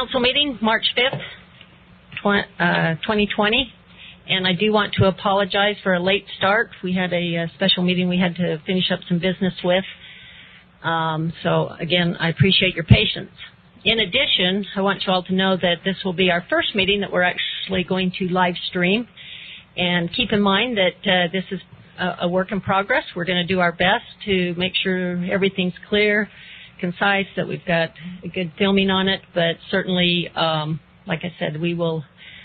council meeting, March 5th, 2020. And I do want to apologize for a late start. We had a special meeting we had to finish up some business with. So, again, I appreciate your patience. In addition, I want you all to know that this will be our first meeting that we're actually going to live stream. And keep in mind that this is a work in progress. We're going to do our best to make sure everything's clear, concise, that we've got a good filming on it. But certainly, like I said,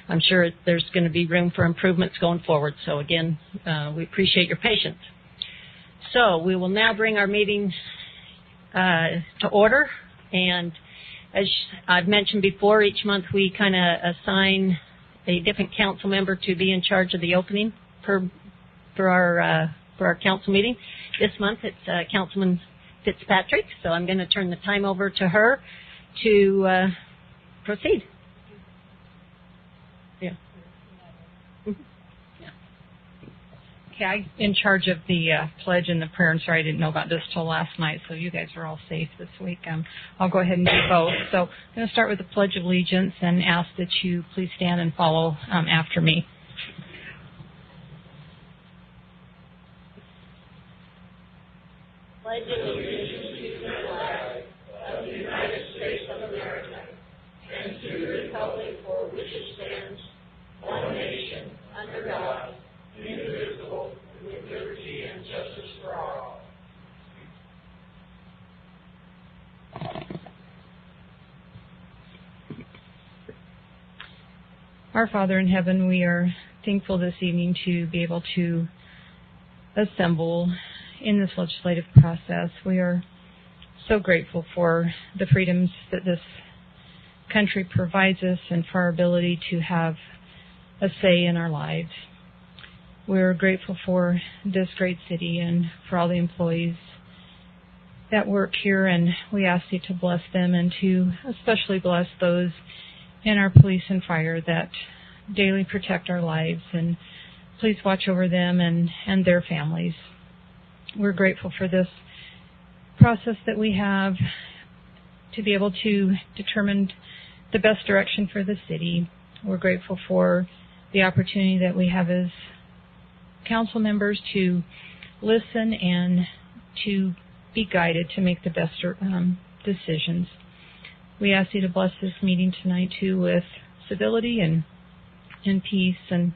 I'm sure there's going to be room for improvements going forward. So, again, we appreciate your patience. So we will now bring our meeting to order. And as I've mentioned before, each month we kind of assign a different council member to be in charge of the opening for our council meeting. This month it's Councilman Fitzpatrick, so I'm going to turn the time over to her to proceed. Yeah. Okay, I'm in charge of the pledge and the prayer, and sorry I didn't know about this till last night, so you guys are all safe this week. I'll go ahead and do both. So I'm going to start with the Pledge of Allegiance and ask that you please stand and follow after me. Pledge allegiance to the flag of the United States of America and to the republic for which it stands, one nation, under God, indivisible, with liberty and justice for all. Our Father in heaven, we are thankful this evening to be able to assemble in this legislative process. We are so grateful for the freedoms that this country provides us and for our ability to have a say in our lives. We're grateful for this great city and for all the employees that work here, and we ask you to bless them and to especially bless those in our police and fire that daily protect our lives, and please watch over them and their families. We're grateful for this process that we have to be able to determine the best direction for the city. We're grateful for the opportunity that we have as council members to listen and to be guided to make the best decisions. We ask you to bless this meeting tonight, too, with civility and peace, and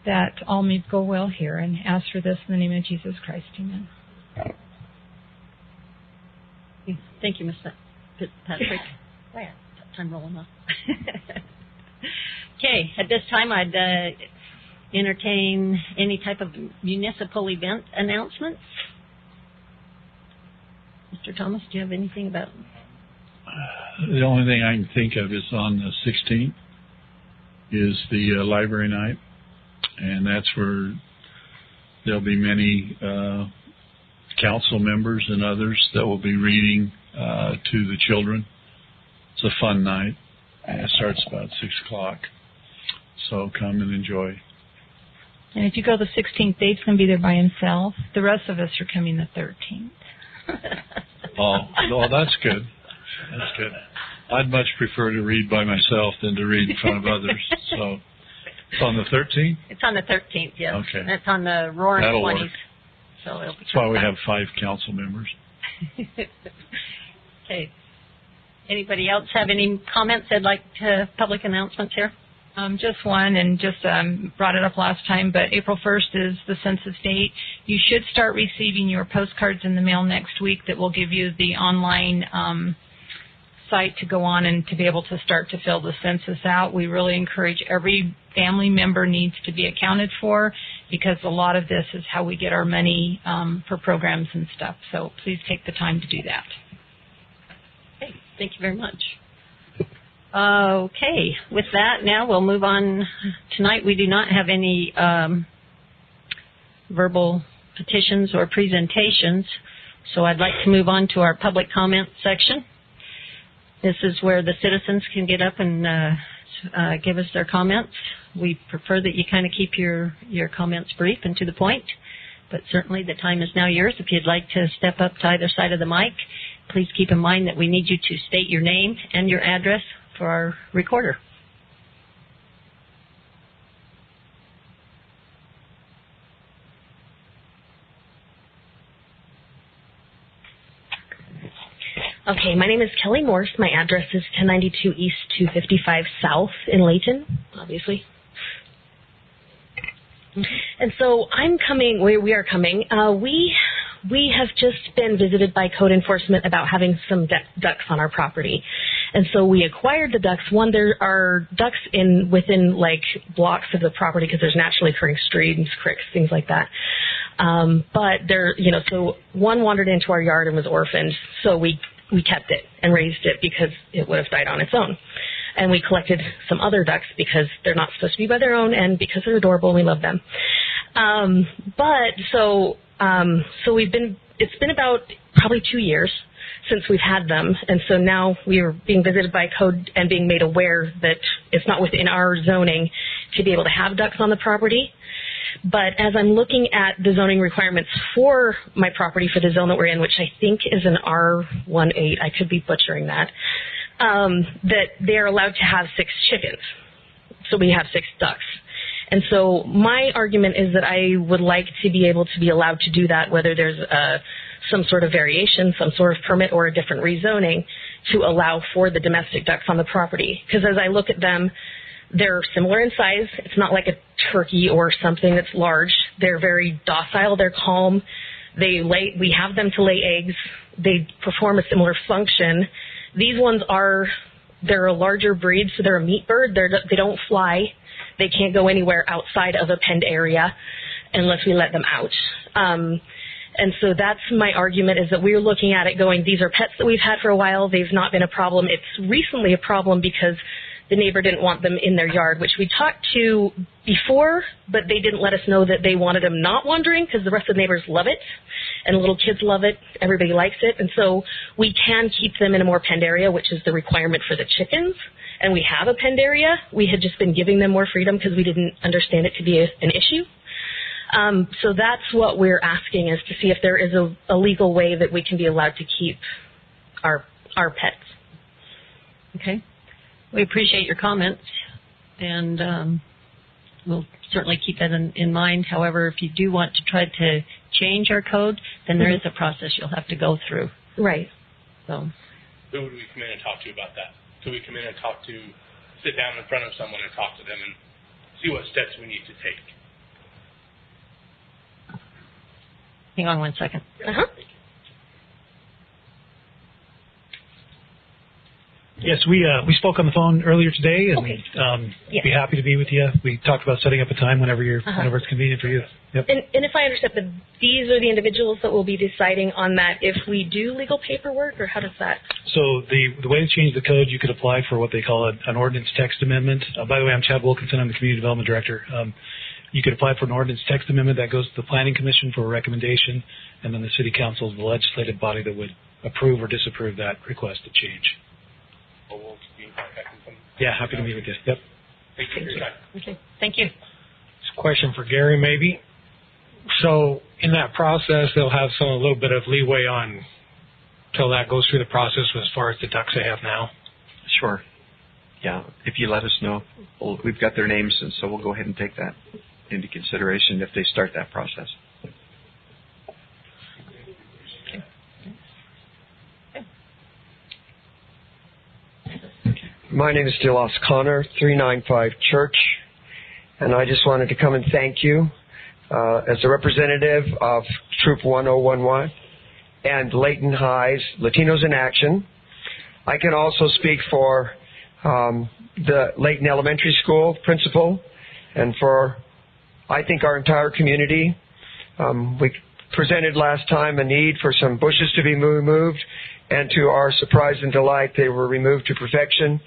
that all may go well here, and ask for this in the name of Jesus Christ. Amen. Thank you, Ms. Fitzpatrick. Time rolling off. Okay, at this time I'd entertain any type of municipal event announcements. Mr. Thomas, do you have anything about? The only thing I can think of is on the 16th is the library night, and that's where there'll be many council members and others that will be reading to the children. It's a fun night, and it starts about 6 o'clock, so come and enjoy. And if you go the 16th, Dave's going to be there by himself. The rest of us are coming the 13th. Oh, that's good. That's good. I'd much prefer to read by myself than to read in front of others. So it's on the 13th? It's on the 13th, yes. Okay. And it's on the roaring That'll 20s. Work. So it'll be That's why we have 5 council members. Okay. Anybody else have any comments they'd like to public announcements here? Just one, and just brought it up last time, but April 1st is the census date. You should start receiving your postcards in the mail next week that will give you the online site to go on and to be able to start to fill the census out. We really encourage every family member needs to be accounted for, because a lot of this is how we get our money for programs and stuff. So please take the time to do that. Okay, thank you very much. Okay, with that, now we'll move on. Tonight we do not have any verbal petitions or presentations, so I'd like to move on to our public comment section. This is where the citizens can get up and give us their comments. We prefer that you kind of keep your comments brief and to the point, but certainly the time is now yours. If you'd like to step up to either side of the mic, please keep in mind that we need you to state your name and your address for our recorder. Okay, my name is Kelly Morse. My address is 1092 East 255 South in Layton, obviously. And so we are coming. We have just been visited by code enforcement about having some ducks on our property. And so we acquired the ducks. One, there are ducks within like blocks of the property because there's naturally occurring streams, creeks, things like that. But so one wandered into our yard and was orphaned. So we kept it and raised it because it would have died on its own. And we collected some other ducks because they're not supposed to be by their own and because they're adorable and we love them. It's been about probably 2 years since we've had them. And so now we are being visited by code and being made aware that it's not within our zoning to be able to have ducks on the property. But as I'm looking at the zoning requirements for my property for the zone that we're in, which I think is an R18, I could be butchering that, that they're allowed to have 6 chickens. So we have 6 ducks. And so my argument is that I would like to be able to be allowed to do that, whether there's some sort of variation, some sort of permit, or a different rezoning to allow for the domestic ducks on the property. Because as I look at them, they're similar in size. It's not like a turkey or something that's large. They're very docile. They're calm. We have them to lay eggs. They perform a similar function. These ones they're a larger breed, so they're a meat bird. They don't fly. They can't go anywhere outside of a penned area unless we let them out. And so that's my argument, is that we're looking at it going, these are pets that we've had for a while. They've not been a problem. It's recently a problem because the neighbor didn't want them in their yard, which we talked to before, but they didn't let us know that they wanted them not wandering because the rest of the neighbors love it, and the little kids love it. Everybody likes it. And so we can keep them in a more penned area, which is the requirement for the chickens. And we have a penned area. We had just been giving them more freedom because we didn't understand it to be an issue. So that's what we're asking, is to see if there is a legal way that we can be allowed to keep our pets. Okay. We appreciate your comments, and we'll certainly keep that in mind. However, if you do want to try to change our code, then there is a process you'll have to go through. Right. So. Who would we come in and talk to about that? Could we come in and sit down in front of someone and talk to them and see what steps we need to take? Hang on 1 second. Uh-huh. Yes, we spoke on the phone earlier today, and okay. Be happy to be with you. We talked about setting up a time whenever it's convenient for you. Yep. And if I understand that these are the individuals that will be deciding on that if we do legal paperwork, or how does that? So the way to change the code, you could apply for what they call an ordinance text amendment. By the way, I'm Chad Wilkinson. I'm the Community Development Director. You could apply for an ordinance text amendment that goes to the Planning Commission for a recommendation, and then the City Council is the legislative body that would approve or disapprove that request to change. We'll be in contact with them. Yeah, happy to meet with you. Yep. Thank you for your time. Okay. Thank you. It's a question for Gary, maybe. So in that process, they'll have a little bit of leeway on till that goes through the process as far as the ducks they have now. Sure. Yeah. If you let us know, we've got their names, and so we'll go ahead and take that into consideration if they start that process. My name is Delos Connor, 395 Church, and I just wanted to come and thank you as a representative of Troop 1011 and Layton High's Latinos in Action. I can also speak for the Layton Elementary School principal and for, I think, our entire community. We presented last time a need for some bushes to be removed, and to our surprise and delight, they were removed to perfection.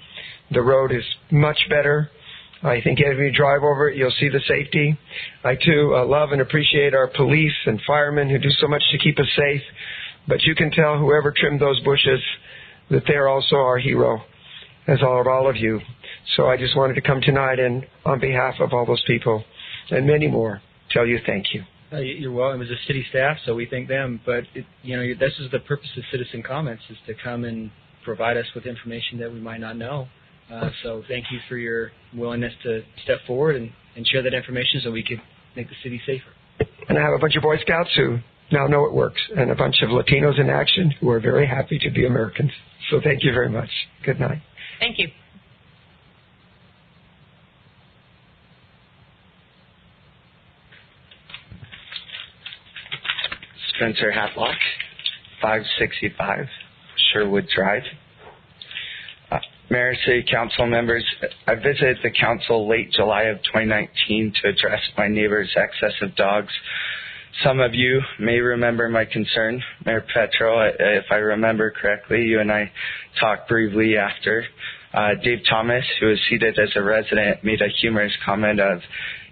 The road is much better. I think if you drive over it, you'll see the safety. I, too, love and appreciate our police and firemen who do so much to keep us safe. But you can tell whoever trimmed those bushes that they're also our hero, as are all of you. So I just wanted to come tonight and, on behalf of all those people and many more, tell you thank you. You're welcome. As a city staff, so we thank them. But this is the purpose of citizen comments: is to come and provide us with information that we might not know. So thank you for your willingness to step forward and share that information so we could make the city safer. And I have a bunch of Boy Scouts who now know it works, and a bunch of Latinos in action who are very happy to be Americans. So thank you very much. Good night. Thank you. Spencer Hatlock, 565 Sherwood Drive. Mayor, City Council members, I visited the council late July of 2019 to address my neighbor's excess of dogs. Some of you may remember my concern. Mayor Petro, if I remember correctly, you and I talked briefly after. Dave Thomas, who is seated as a resident, made a humorous comment of,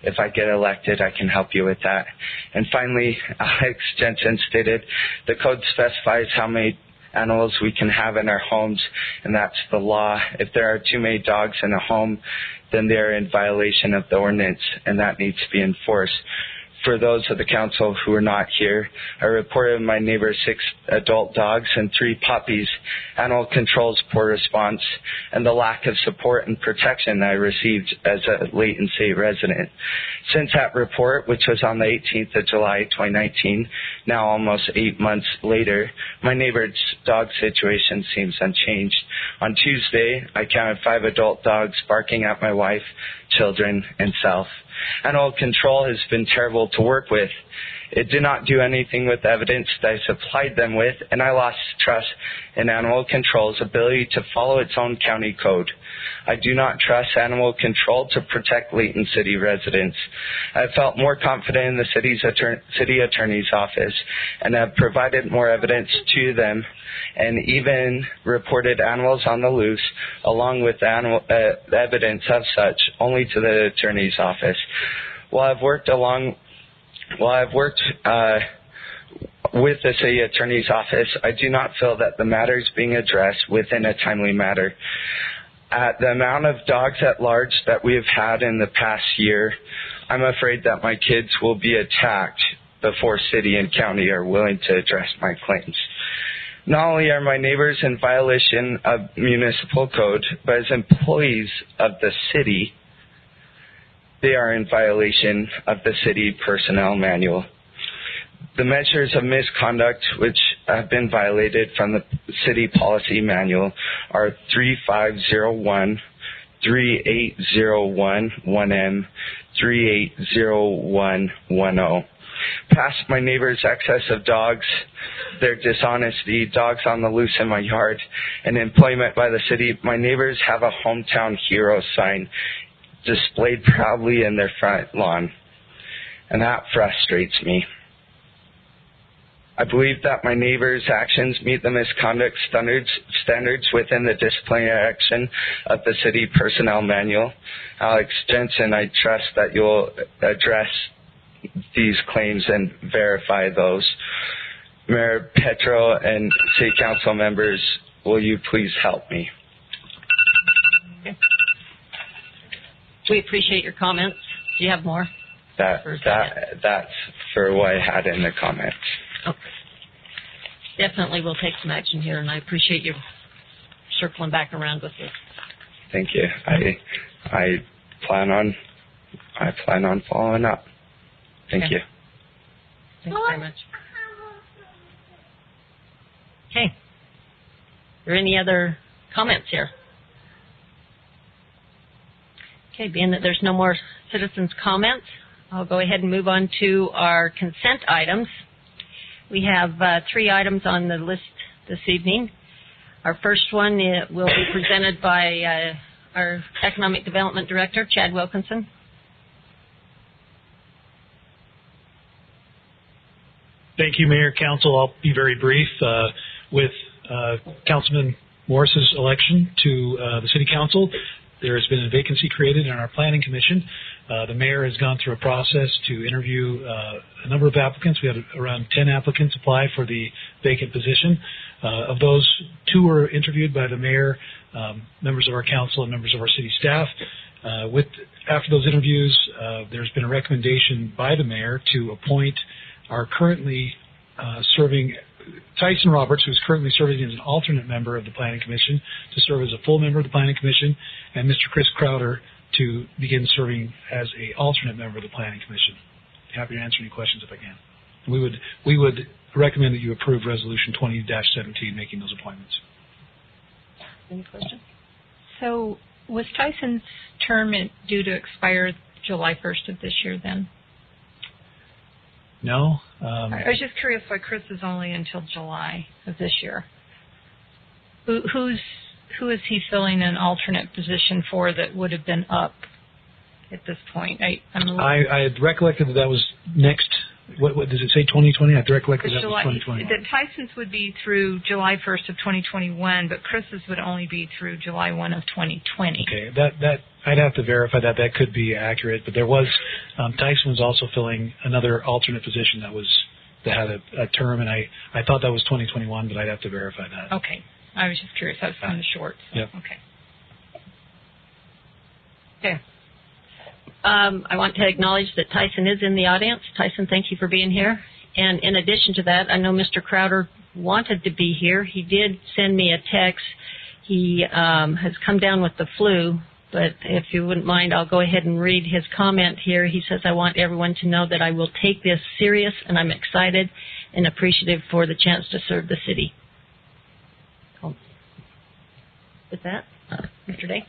if I get elected, I can help you with that. And finally, Alex Jensen stated, the code specifies how many animals we can have in our homes, and that's the law. If there are too many dogs in a home, then they're in violation of the ordinance, and that needs to be enforced. For those of the council who are not here, I reported my neighbor's 6 adult dogs and 3 puppies, animal control's poor response, and the lack of support and protection I received as a Layton State resident. Since that report, which was on the 18th of July 2019, now almost 8 months later, my neighbor's dog situation seems unchanged. On Tuesday, I counted 5 adult dogs barking at my wife, children, and self. Animal control has been terrible to work with. It did not do anything with the evidence that I supplied them with, and I lost trust in animal control's ability to follow its own county code. I do not trust animal control to protect Layton City residents. I felt more confident in the city attorney's office and have provided more evidence to them and even reported animals on the loose along with evidence of such only to the attorney's office. While I've worked with the city attorney's office, I do not feel that the matter is being addressed within a timely manner. At the amount of dogs at large that we have had in the past year, I'm afraid that my kids will be attacked before city and county are willing to address my claims. Not only are my neighbors in violation of municipal code, but as employees of the city, they are in violation of the city personnel manual. The measures of misconduct which have been violated from the city policy manual are 3501, 3801 1M, 3801 10. Past my neighbor's excess of dogs, their dishonesty, dogs on the loose in my yard, and employment by the city, my neighbors have a hometown hero sign displayed proudly in their front lawn, and that frustrates me. I believe that my neighbors' actions meet the misconduct standards within the disciplinary action of the city personnel manual. Alex Jensen, I trust that you'll address these claims and verify those. Mayor Petro and City Council members, will you please help me? We appreciate your comments. Do you have more? That's for what I had in the comments. Okay. Definitely we'll take some action here, and I appreciate you circling back around with this. Thank you. I plan on following up. Thank you. Thanks very much. Okay. Are there any other comments here? Okay, being that there's no more citizens' comments, I'll go ahead and move on to our consent items. We have 3 items on the list this evening. Our first one will be presented by our Economic Development Director, Chad Wilkinson. Thank you, Mayor, Council. I'll be very brief. With Councilman Morris's election to the City Council, there has been a vacancy created in our Planning Commission. The mayor has gone through a process to interview a number of applicants. We had around 10 applicants apply for the vacant position. Of those, 2 were interviewed by the mayor, members of our council, and members of our city staff. After those interviews, there's been a recommendation by the mayor to appoint our currently serving Tyson Roberts, who's currently serving as an alternate member of the Planning Commission, to serve as a full member of the Planning Commission, and Mr. Chris Crowder to begin serving as an alternate member of the Planning Commission. Happy to answer any questions if I can. We would recommend that you approve Resolution 20-17, making those appointments. Any questions? So was Tyson's term due to expire July 1st of this year then? No. I was just curious why Chris is only until July of this year. Who is he filling an alternate position for that would have been up at this point? I had recollected that was next. What does it say? 2020? I had recollected that was 2021. That Tyson's would be through July 1st of 2021, but Chris's would only be through July 1 of 2020. Okay, that I'd have to verify that. That could be accurate, but there was Tyson was also filling another alternate position that had a term, and I thought that was 2021, but I'd have to verify that. Okay, I was just curious. I was kind of short. So. Yep. Okay. I want to acknowledge that Tyson is in the audience. Tyson, thank you for being here. And in addition to that, I know Mr. Crowder wanted to be here. He did send me a text. He has come down with the flu, but if you wouldn't mind, I'll go ahead and read his comment here. He says, I want everyone to know that I will take this serious, and I'm excited and appreciative for the chance to serve the city. With that, Mr. Day.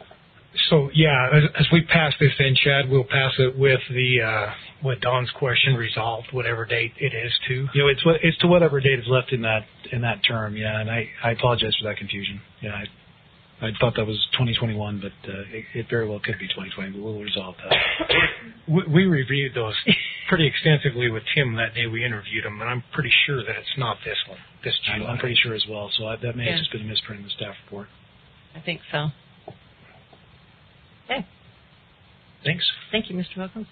So, yeah, as we pass this in, Chad, we'll pass it with with Don's question resolved, whatever date it is to. It's to whatever date is left in that term, yeah, and I apologize for that confusion. Yeah, I thought that was 2021, but it very well could be 2020, but we'll resolve that. We reviewed those pretty extensively with Tim that day we interviewed him, and I'm pretty sure that it's not this one, this July. I'm pretty sure as well, so that may have just been a misprint in the staff report. I think so. Okay. Thanks. Thank you, Mr. Wilkins.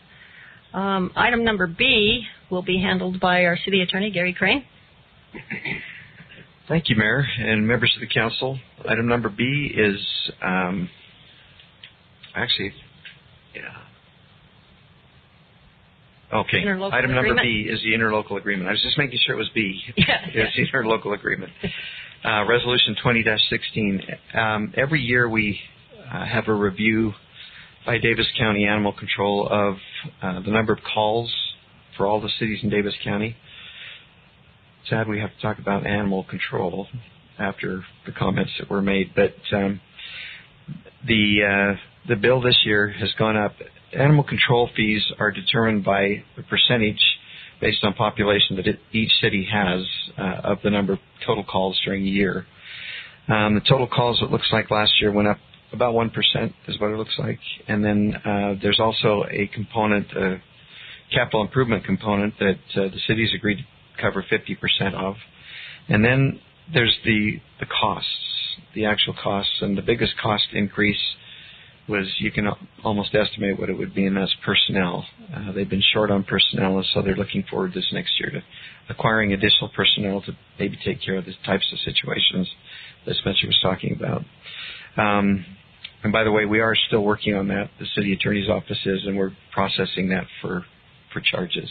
Item number B will be handled by our city attorney, Gary Crane. Thank you, Mayor and members of the council. Item number B is Okay. Item number B is the interlocal agreement. I was just making sure it was B. It's the interlocal agreement. Resolution 20-16. Every year we have a review by Davis County Animal Control of the number of calls for all the cities in Davis County. Sad we have to talk about animal control after the comments that were made, but the bill this year has gone up. Animal control fees are determined by the percentage based on population that each city has of the number of total calls during a year. The total calls, it looks like last year went up about 1% is what it looks like. And then there's also a component, a capital improvement component that the cities agreed to cover 50% of. And then there's the costs, the actual costs. And the biggest cost increase was, you can almost estimate what it would be, and that's personnel. They've been short on personnel, and so they're looking forward this next year to acquiring additional personnel to maybe take care of the types of situations that Spencer was talking about. And by the way, we are still working on that. The city attorney's office is, and we're processing that for charges.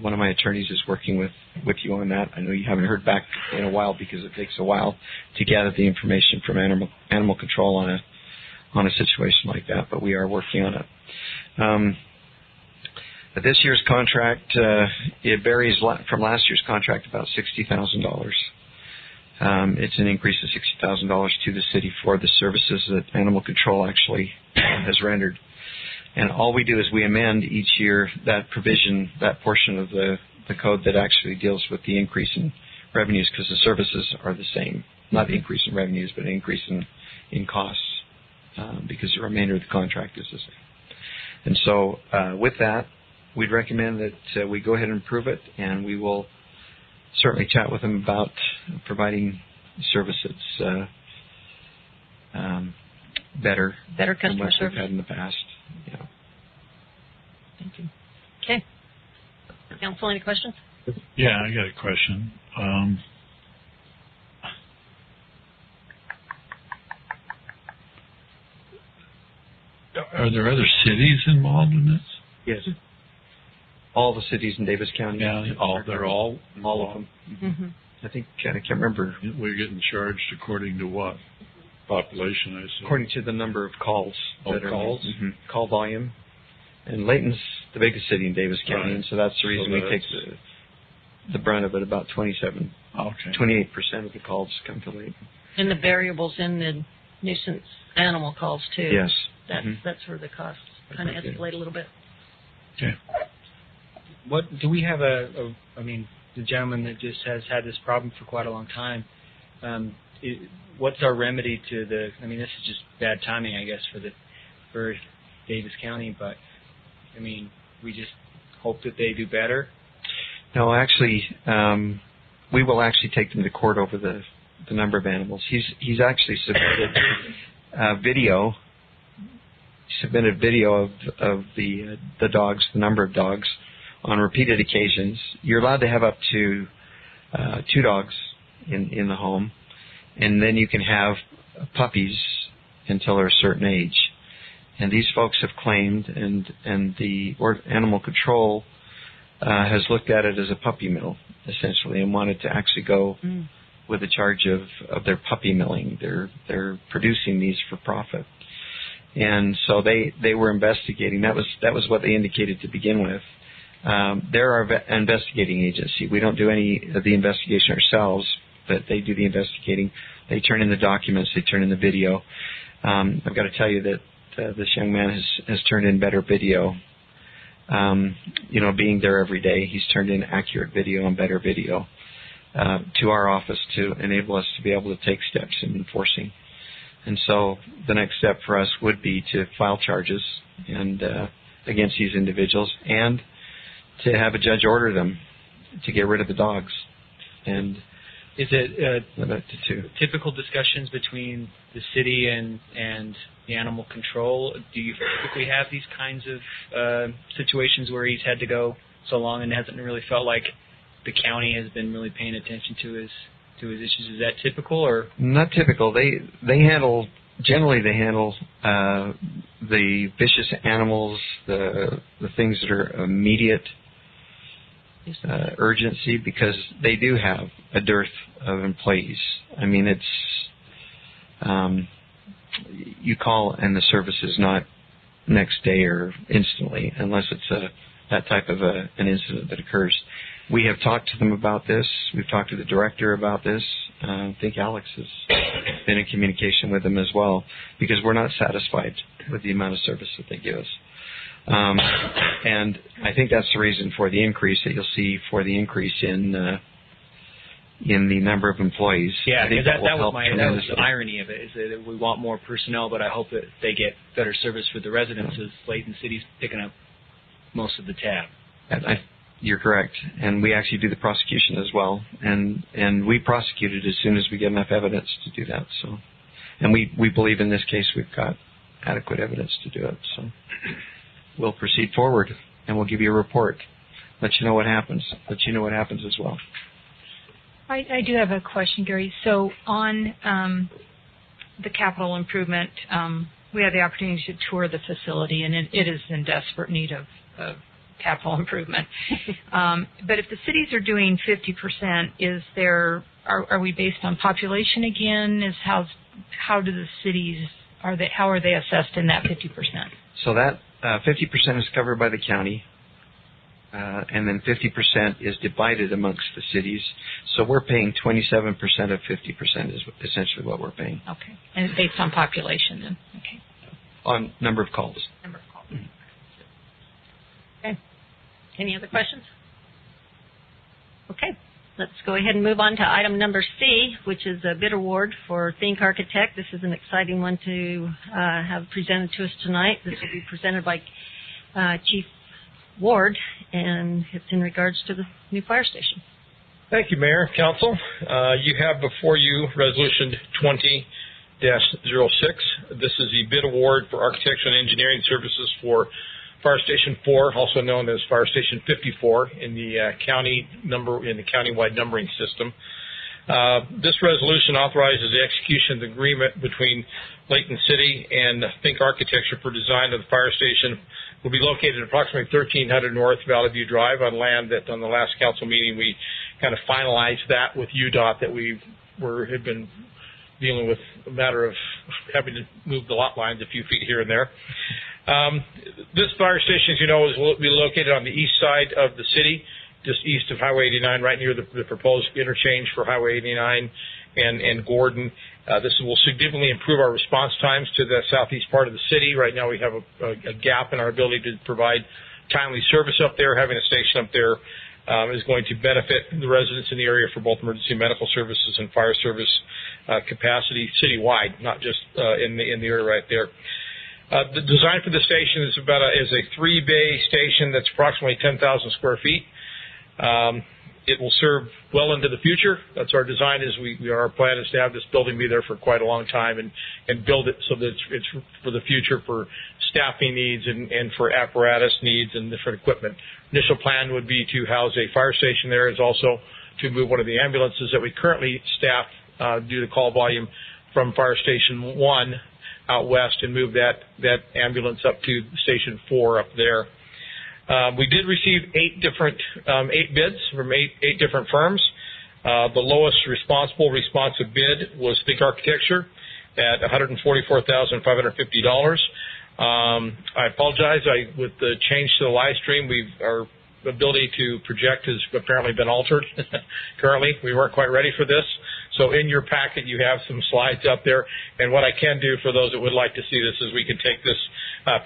One of my attorneys is working with you on that. I know you haven't heard back in a while because it takes a while to gather the information from animal control on a situation like that, but we are working on it. But this year's contract, it varies from last year's contract about $60,000. It's an increase of $60,000 to the city for the services that animal control actually has rendered. And all we do is we amend each year that provision, that portion of the code that actually deals with the increase in revenues, because the services are the same. Not the increase in revenues, but an increase in costs, because the remainder of the contract is the same. And so with that, we'd recommend that we go ahead and approve it, and we will certainly chat with them about providing services better customer than what service we've had in the past. Yeah. Thank you. Okay. Council, any questions? Yeah, I got a question. Are there other cities involved in this? Yes. All the cities in Davis County. Yeah, they're all of them. Mm-hmm. I think, I can't remember. We're getting charged according to what? Population, I assume. According to the number of calls. Calls? Call volume. And Layton's the biggest city in Davis County, and so that's the reason we take the brunt of it. About 28% of the calls come to Layton. And the variables in the nuisance animal calls, too. Yes. That's where the costs kind of escalate a little bit. Okay. What do we have I mean, the gentleman that just has had this problem for quite a long time, what's our remedy to I mean, this is just bad timing, I guess, for Davis County, but, I mean, we just hope that they do better? No, actually, we will actually take them to court over the number of animals. He's actually submitted video. Submitted video of the dogs, the number of dogs, on repeated occasions. You're allowed to have up to 2 dogs in the home, and then you can have puppies until they're a certain age. And these folks have claimed, and the animal control has looked at it as a puppy mill, essentially, and wanted to actually go with a charge of their puppy milling. They're producing these for profit. And so they were investigating. That was what they indicated to begin with. They're our investigating agency. We don't do any of the investigation ourselves, but they do the investigating. They turn in the documents. They turn in the video. I've got to tell you that this young man has turned in better video. Being there every day, he's turned in accurate video and better video to our office to enable us to be able to take steps in enforcing. And so the next step for us would be to file charges and against these individuals, and to have a judge order them to get rid of the dogs. And is it to typical discussions between the city and the animal control? Do you typically have these kinds of situations where he's had to go so long and hasn't really felt like the county has been really paying attention to his issues? Is that typical, or not typical? They handle the vicious animals, the things that are immediate urgency, because they do have a dearth of employees. I mean, it's you call and the service is not next day or instantly, unless it's that type of an incident that occurs. We have talked to them about this. We've talked to the director about this. I think Alex has been in communication with them as well, because we're not satisfied with the amount of service that they give us. And I think that's the reason for the increase that you'll see for the increase in the number of employees. Yeah, because that was the irony of it, is that we want more personnel, but I hope that they get better service for the residents, as Layton City's picking up most of the tab. You're correct, and we actually do the prosecution as well, and we prosecute it as soon as we get enough evidence to do that. So, and we believe in this case we've got adequate evidence to do it. So, we'll proceed forward, and we'll give you a report, let you know what happens, as well. I do have a question, Gary. So on the capital improvement, we had the opportunity to tour the facility, and it is in desperate need of capital improvement. But if the cities are doing 50%, are we based on population again? How do the cities how are they assessed in that 50%? So that 50% is covered by the county, and then 50% is divided amongst the cities. So we're paying 27% of 50% is essentially what we're paying. Okay, and it's based on population then. Okay. On number of calls. Number of calls. Mm-hmm. Okay. Any other questions? Okay. Let's go ahead and move on to item number C, which is a bid award for Think Architect. This is an exciting one to have presented to us tonight. This will be presented by Chief Ward, and it's in regards to the new fire station. Thank you, Mayor, Council. You have before you Resolution 20-06. This is the bid award for architecture and engineering services for Fire Station 4, also known as Fire Station 54, in the countywide numbering system. This resolution authorizes the execution of the agreement between Layton City and Think Architecture for design of the fire station. Will be located at approximately 1300 North Valley View Drive on land that on the last council meeting we kind of finalized that with UDOT that had been dealing with a matter of having to move the lot lines a few feet here and there. This fire station, as you know, will be located on the east side of the city, just east of Highway 89, right near the proposed interchange for Highway 89 and Gordon. This will significantly improve our response times to the southeast part of the city. Right now we have a gap in our ability to provide timely service up there. Having a station up there is going to benefit the residents in the area for both emergency medical services and fire service capacity citywide, not just in the area right there. The design for the station is is a 3-bay station that's approximately 10,000 square feet. It will serve well into the future. That's our design. Our plan is to have this building be there for quite a long time and build it so that it's for the future for staffing needs and for apparatus needs and different equipment. Initial plan would be to house a fire station there. Is also to move one of the ambulances that we currently staff due to call volume from Fire Station 1 out west and move that ambulance up to Station 4 up there. We did receive 8 bids from eight different firms. The lowest responsive bid was Think Architecture at $144,550. I apologize. With the change to the live stream, our ability to project has apparently been altered. Currently, we weren't quite ready for this. So in your packet, you have some slides up there. And what I can do for those that would like to see this is we can take this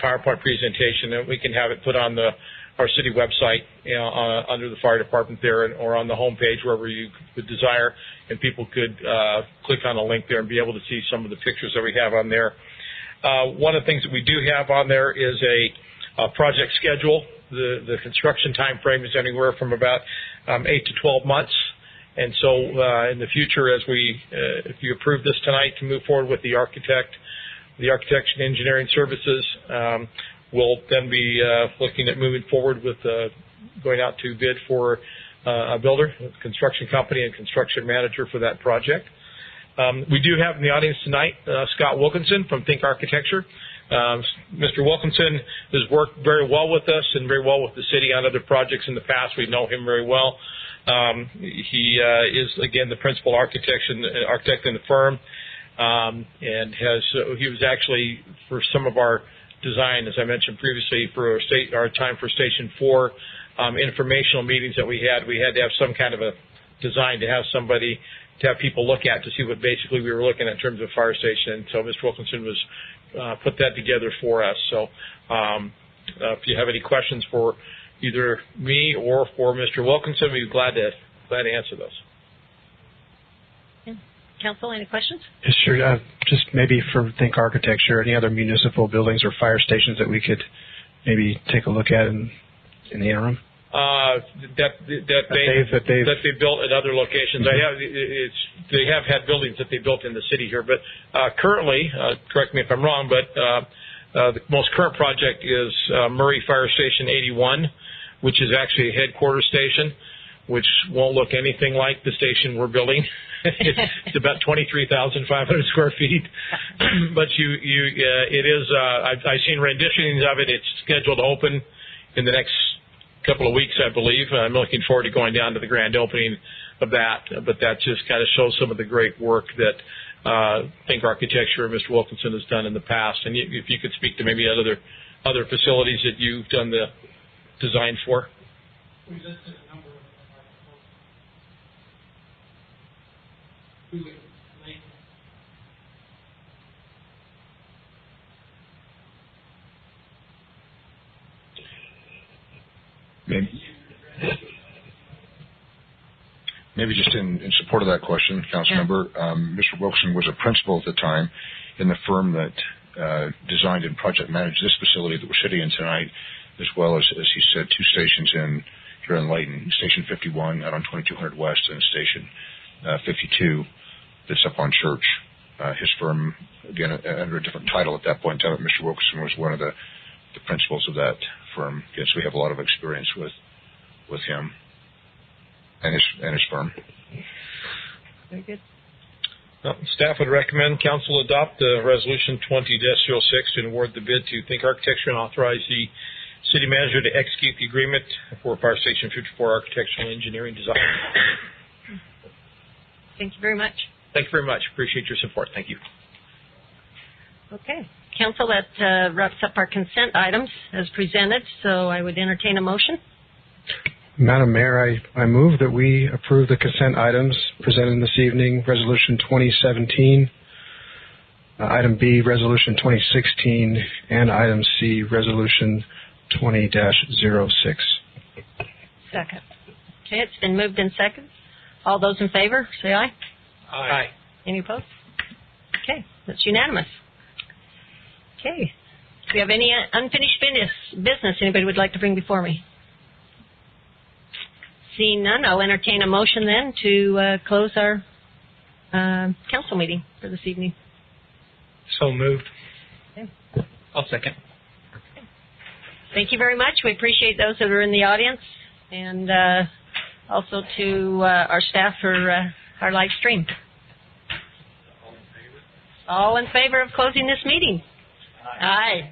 PowerPoint presentation and we can have it put on our city website, under the fire department there, or on the home page, wherever you would desire, and people could click on a link there and be able to see some of the pictures that we have on there. One of the things that we do have on there is a project schedule. The construction time frame is anywhere from about 8 to 12 months. And so in the future, if you approve this tonight to move forward with the architect and engineering services, we'll then be looking at moving forward with going out to bid for a builder, a construction company, and construction manager for that project. We do have in the audience tonight Scott Wilkinson from Think Architecture. Mr. Wilkinson has worked very well with us and very well with the city on other projects in the past. We know him very well. He is, again, the principal architect in the firm, and he was actually, for some of our design, as I mentioned previously, for our time for Station 4 informational meetings that we had to have some kind of a design to have people look at to see what basically we were looking at in terms of fire station. And so Mr. Wilkinson was put that together for us. So if you have any questions for either me or for Mr. Wilkinson, we'd be glad to answer those. Council, any questions? Yes, sure. Just maybe for Think Architecture, any other municipal buildings or fire stations that we could maybe take a look at in the interim? That they built at other locations. They have had buildings that they built in the city here, but currently, correct me if I'm wrong, but the most current project is Murray Fire Station 81, which is actually a headquarters station, which won't look anything like the station we're building. It's about 23,500 square feet, but it is. I've seen renditions of it. It's scheduled to open in the next couple of weeks, I believe. I'm looking forward to going down to the grand opening of that. But that just kind of shows some of the great work that Think Architecture and Mr. Wilkinson has done in the past. And if you could speak to maybe other facilities that you've done the design for. We listed a number of Maybe just in support of that question, Councilmember, Mr. Wilson was a principal at the time in the firm that designed and project managed this facility that we're sitting in tonight, as well as he said, 2 stations here in Layton, Station 51 out on 2200 West and Station 52 that's up on Church. His firm, again, under a different title at that point in time, Mr. Wilkinson was one of the principals of that firm. Yes, we have a lot of experience with him and his firm. Very good. Staff would recommend council adopt Resolution 20-06 to award the bid to Think Architecture and authorize the city manager to execute the agreement for Fire Station 54 architectural engineering design. Thank you very much. Thank you very much. Appreciate your support. Thank you. Okay. Council, that wraps up our consent items as presented, so I would entertain a motion. Madam Mayor, I move that we approve the consent items presented this evening, Resolution 2017, Item B, Resolution 2016, and Item C, Resolution 20-06. Second. Okay, it's been moved in second. All those in favor, say aye. Aye. Any opposed? Okay, that's unanimous. Okay. Do we have any unfinished business anybody would like to bring before me? Seeing none, I'll entertain a motion then to close our council meeting for this evening. So moved. Okay. I'll second. Thank you very much. We appreciate those that are in the audience, and also to our staff for our live stream. All in favor of closing this meeting? Aye.